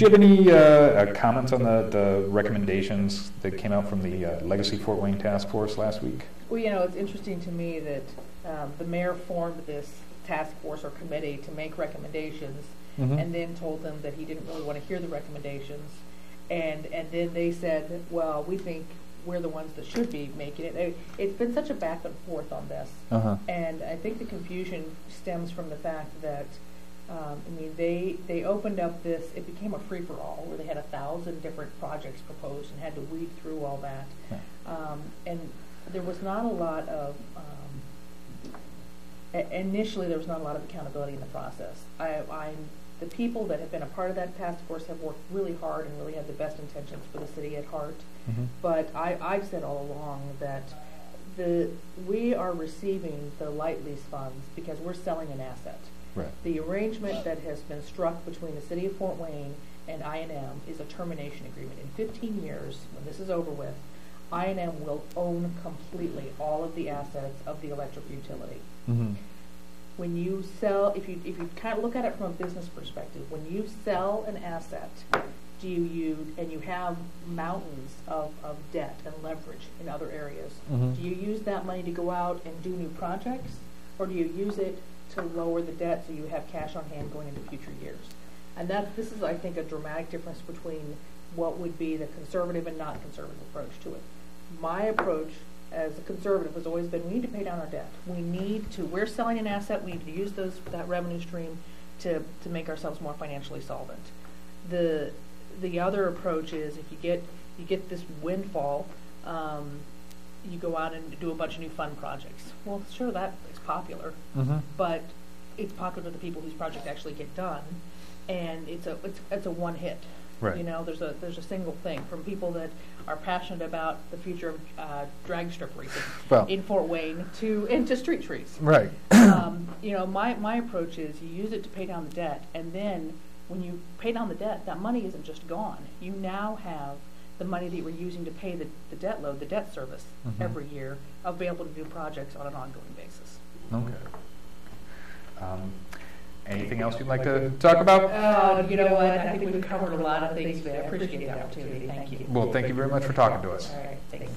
you have any comments on the recommendations that came out from the Legacy Fort Wayne Task Force last week? Well, you know, it's interesting to me that the mayor formed this task force or committee to make recommendations, and then told them that he didn't really want to hear the recommendations, and then they said, well, we think we're the ones that should be making it. It's been such a back and forth on this, and I think the confusion stems from the fact that I mean, they opened up this, it became a free-for-all where they had 1,000 different projects proposed and had to weed through all that. And there was not a lot of, initially there was not a lot of accountability in the process. The people that have been a part of that task force have worked really hard and really had the best intentions for the city at heart. But I've said all along that we are receiving the light lease funds because we're selling an asset. Right. The arrangement that has been struck between the city of Fort Wayne and I&M is a termination agreement. In 15 years, when this is over with, I&M will own completely all of the assets of the electric utility. When you sell, if you kind of look at it from a business perspective, when you sell an asset, and you have mountains of debt and leverage in other areas, do you use that money to go out and do new projects, or do you use it to lower the debt so you have cash on hand going into future years? And this is, I think, a dramatic difference between what would be the conservative and not conservative approach to it. My approach as a conservative has always been, we need to pay down our debt. We're selling an asset, we need to use that revenue stream to make ourselves more financially solvent. The other approach is, if you get this windfall, you go out and do a bunch of new fun projects. Well, sure, that is popular, but it's popular to the people whose projects actually get done, and it's a one hit. Right. You know, there's a single thing from people that are passionate about the future of drag strip racing in Fort Wayne to street trees. Right. You know, my approach is you use it to pay down the debt, and then when you pay down the debt, that money isn't just gone. You now have the money that you were using to pay the debt load, the debt service every year, available to do projects on an ongoing basis. Okay. Anything else you'd like to talk about? You know what? I think we've covered a lot of things, but I appreciate the opportunity. Thank you. Well, thank you very much for talking to us. All right. Thanks.